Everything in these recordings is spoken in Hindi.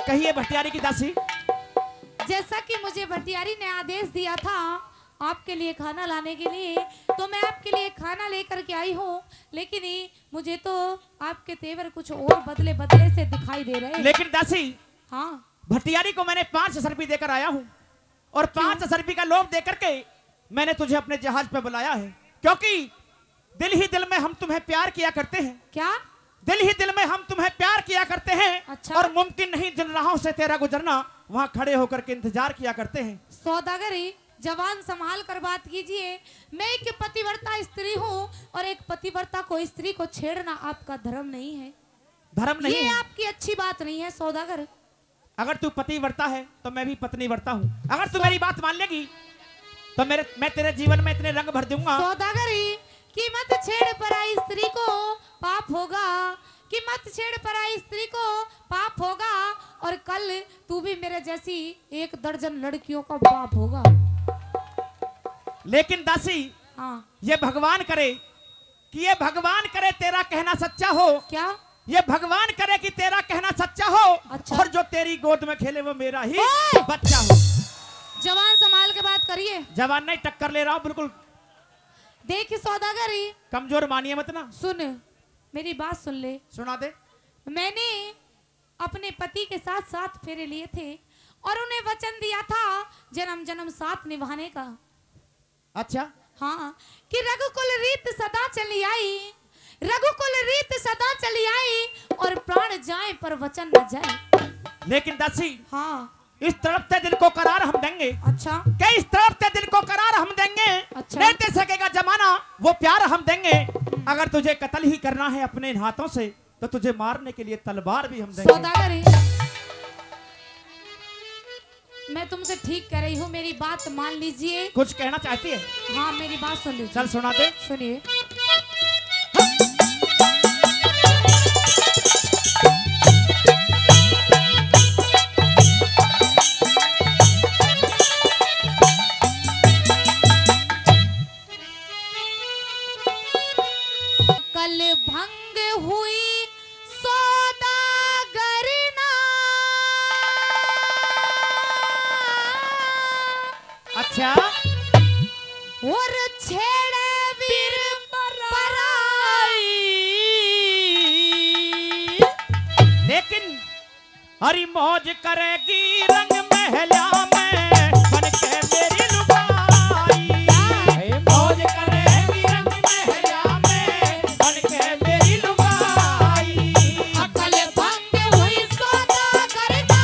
कहिए भटियारी की दासी। जैसा कि मुझे भटियारी ने आदेश दिया था आपके लिए खाना लाने के लिए, तो मैं आपके लिए खाना लेकर के आई हूँ। लेकिन मुझे तो आपके तेवर कुछ और बदले बदले से दिखाई दे रहे हैं। लेकिन दासी, हाँ, भटियारी को मैंने 5 रुपये देकर आया हूँ और 5 रुपये का लोभ देकर के मैंने तुझे अपने जहाज पे बुलाया है, क्योंकि दिल ही दिल में हम तुम्हें प्यार किया करते हैं। क्या? दिल ही दिल में हम तुम्हें प्यार किया करते हैं। अच्छा। और मुमकिन नहीं जिन राहों से तेरा गुजरना, वहां खड़े होकर के इंतजार किया करते हैं। सौदागरी, जवान संभाल कर बात कीजिए। मैं एक पतिव्रता स्त्री हूँ और एक पतिव्रता को स्त्री को छेड़ना आपका धर्म नहीं है। धर्म नहीं ये है। आपकी अच्छी बात नहीं है सौदागर। अगर तू पतिव्रता है तो मैं भी पत्नी वर्ता हूँ। अगर तू मेरी बात मान लेगी तो मैं तेरे जीवन में इतने रंग भर दूंगा। सौदागरी कि मत छेड़ पराई स्त्री को पाप होगा, कि मत छेड़ पराई स्त्री को पाप होगा, और कल तू भी मेरे जैसी 1 दर्जन लड़कियों का बाप होगा। लेकिन दासी, हाँ, ये भगवान करे कि ये भगवान करे तेरा कहना सच्चा हो। क्या? ये भगवान करे कि तेरा कहना सच्चा हो। अच्छा। और जो तेरी गोद में खेले वो मेरा ही ओए! बच्चा हो। जवान संभाल के बात करिए। जवान नहीं, टक्कर ले रहा हूँ बिल्कुल। देखिए सौदागरी, कमजोर मानिए मत ना। सुन, मेरी बात सुन ले। सुना दे। मैंने अपने पति के साथ 7 फेरे लिए थे और उन्हें वचन दिया था जन्म जन्म साथ निभाने का। अच्छा। हाँ, कि रघुकुल रीत सदा चली आई, रघुकुल रीत सदा चली आई, और प्राण जाए पर वचन न जाए। लेकिन दासी, हाँ, इस तरफ से दिल को करार हम देंगे। अच्छा, कि इस तरफ से दिल को करार हम देंगे। अच्छा। नहीं दे सकेगा जमाना वो प्यार हम देंगे। अगर तुझे कत्ल ही करना है अपने हाथों से तो तुझे मारने के लिए तलवार भी हम देंगे। सौदागरी, मैं तुमसे ठीक कह रही हूँ, मेरी बात मान लीजिए। कुछ कहना चाहती है? हाँ, मेरी बात सुन लीजिए। चल सुना दे। सुनिए। कल भंग हुई सौदागरी ना, अच्छा। और छेड़े वीर पराई। लेकिन हरी मौज करेगी रंग महला में बन के मेरी लुगाई। मौज करेगी रंग महला में बन के मेरी लुगाई। अकल भंग हुई सौदागरी ना,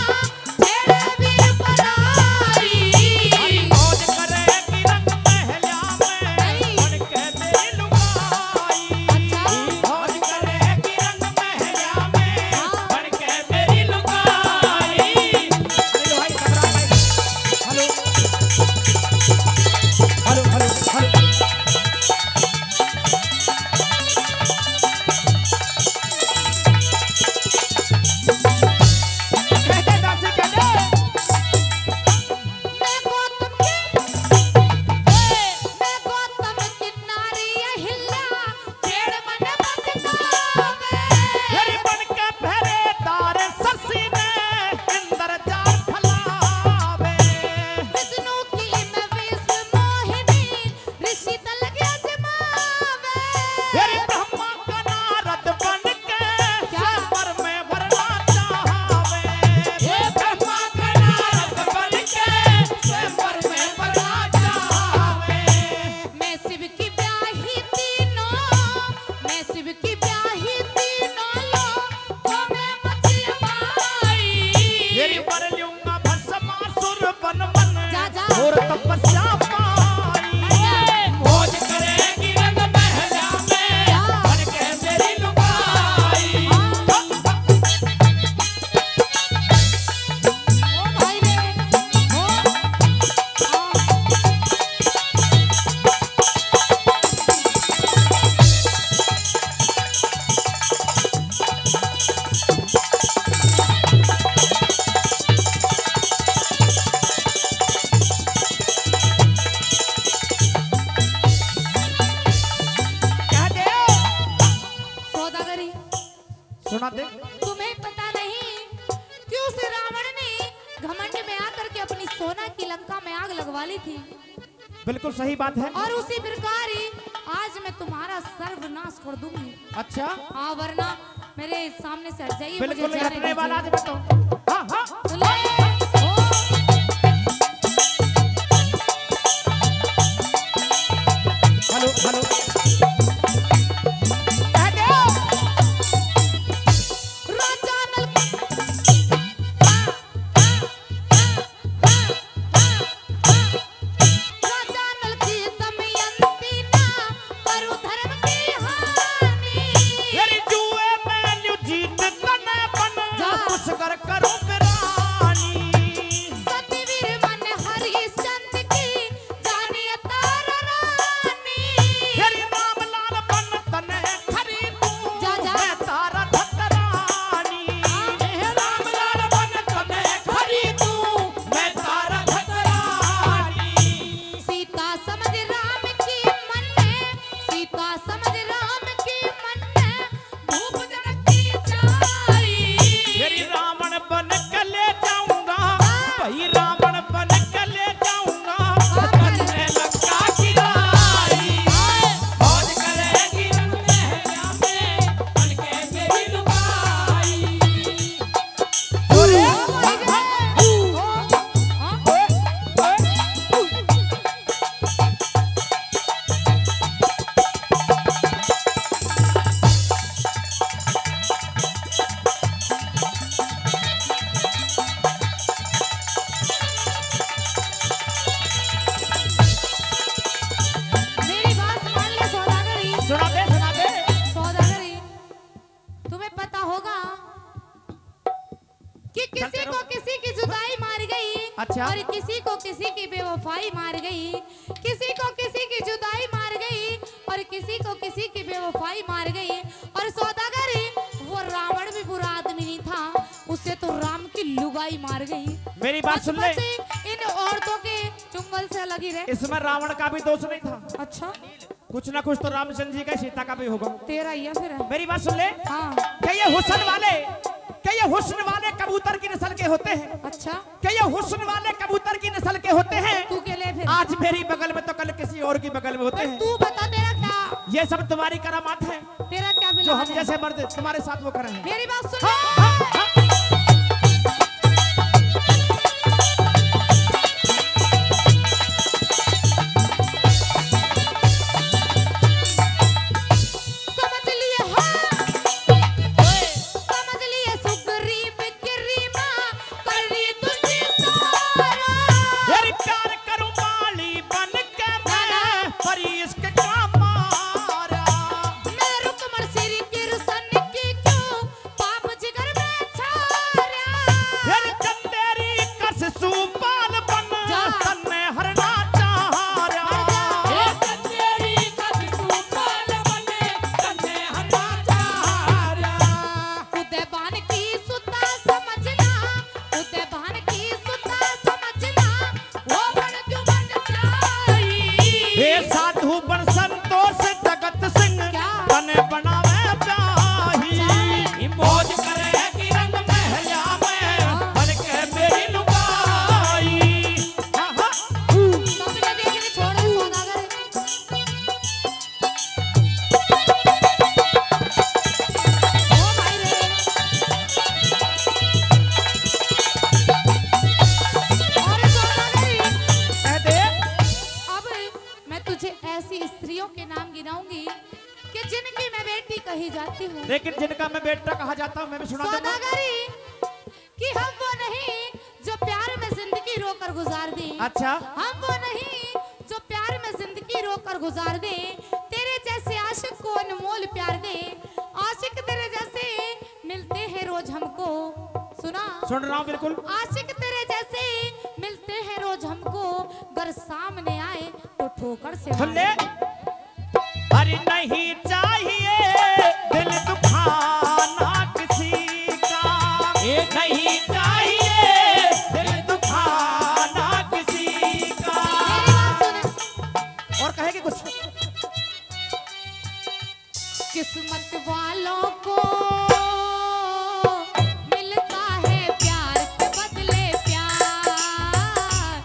छेड़े वीर पराई। हरी मौज करेगी रंग महला में बन के मेरी लुगाई। मौज करेगी रंग महला में बन के मेरी लुगाई। अरे भाई घबरा भाई। सोना की लंका में आग लगवा ली थी, बिल्कुल सही बात है। और उसी प्रकार ही आज मैं तुम्हारा सर्वनाश कर दूंगी। अच्छा, हाँ, वरना मेरे सामने से हट जाइए। बिल्कुल मुझे नहीं जाने हटने वाला आज दीजिए। मैं तो। हाँ हाँ, सुन ले। ओ, हेलो हेलो, कह दो। राजा नल राजा नल की दमयंती ना करो धर्म की हानि। तेरी जुए में न्यू जीत तने बन जा। कुछ कर करो रानी। सतवीर मन हरिश्चंद्र की जानिए तारा रानी। तेरी नाम लाल बन तने खरीदूं जा, जा। मैं तारा धतरानी। राम लाल बन तने खरीदूं मैं तारा धतरानी। सीता समझ राम की मन में, सीता समझ राम की मन में धूप जड़ती जाई। तेरी रावण बन के ले जाऊंगा, भाई रावण बन के ले जाऊंगा। तन्ने लंका गिराई, मौज करेगी रंग महलिया में, बन के मेरी लुगाई। अरे, मेरी बात मान ले सौदागरी। सुना दे सुना दे। सौदागरी, तुम्हें पता होगा कि किसी चलते को रहो। किसी की जुदाई मार गई, अच्छा। और किसी को किसी की बेवफाई मार गई। किसी को किसी की जुदाई मार गई, और किसी को किसी की बेवफाई मार गई। और सौदागरी, वो रावण भी बुरा आदमी नहीं था, उससे तो राम की लुगाई मार गई। मेरी बात सुन ले, बचपन से इन औरतों के चुंगल से लगी रहे। इसमें रावण का भी दोष नहीं था। अच्छा, कुछ ना कुछ तो रामचंद्र जी का सीता का भी होगा। तेरा ही है फिर। मेरी बात सुन ले, हाँ, क्या ये हुस्न वाले कबूतर की नस्ल के होते हैं? अच्छा, क्या ये हुस्न वाले कबूतर की नस्ल के होते हैं? तू के ले फिर। आज मेरी बगल में तो कल किसी और की बगल में होते पर हैं। तू बता, तेरा क्या, ये सब तुम्हारी करामात है, तेरा क्या जो बिलाल हम है? जैसे मर्द तुम्हारे साथ वो करें। मेरी बात सुन हाँ, ले। हाँ, हाँ। समझ लिए, हाँ, समझ लिए सुग्रीव की रीमा कर रही तुझे सारा। तेरी प्यार करूं माली बन के मैं, पर इश्क का मारा। मैं रुकमर सिर की रुसन की क्यों पाप जिगर में छारा। तेरी चंदेरी कस सुपाल बन जा। तन्ने हरना चाहरा। चंदेरी कस सुपाल बन तन्ने हरना चाहरा। उदयबान की सुता समझना, उदयबान की सुता समझना, वो बन क्यों बन जाई। हे साधु बन संतोष जगत सिंह क्या? बन बनावे चाही। मौज करेगी रंग महलिया में, बन के मेरी लुगाई। हाँ, हाँ। सबने देखने छोड़े सौदागर। ओ भाई रे। और सौदागरी, कह दे। अब मैं तुझे ऐसी स्त्रियों के नाम गिनाऊंगी कि जिनकी मैं बेटी कही जाती हूँ। लेकिन जिनका मैं बेटा कहा जाता हूँ मैं भी सुना दूंगा। सौदागरी, कि हम वो नहीं जो प्यार में जिंदगी रोकर गुजार दे। अच्छा, हम वो नहीं जो प्यार में जिंदगी रोकर गुजार दे। तेरे जैसे आशिक को अनमोल प्यार दे। आशिक तेरे जैसे मिलते हैं रोज हमको। सुना? सुन रहा हूँ बिल्कुल। आशिक तेरे जैसे मिलते हैं रोज हमको, गर सामने आए तो ठोकर से सुन मारे। ले, अरे नहीं चाहिए दिल दुखाना किसी का। नहीं चाहिए दिल दुखाना किसी का। मेरी बात सुन। और कहेगी कुछ? किस्मत वालों को मिलता है प्यार के बदले प्यार।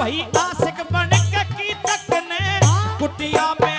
भाई आशिक बन के की तक ने कुटिया में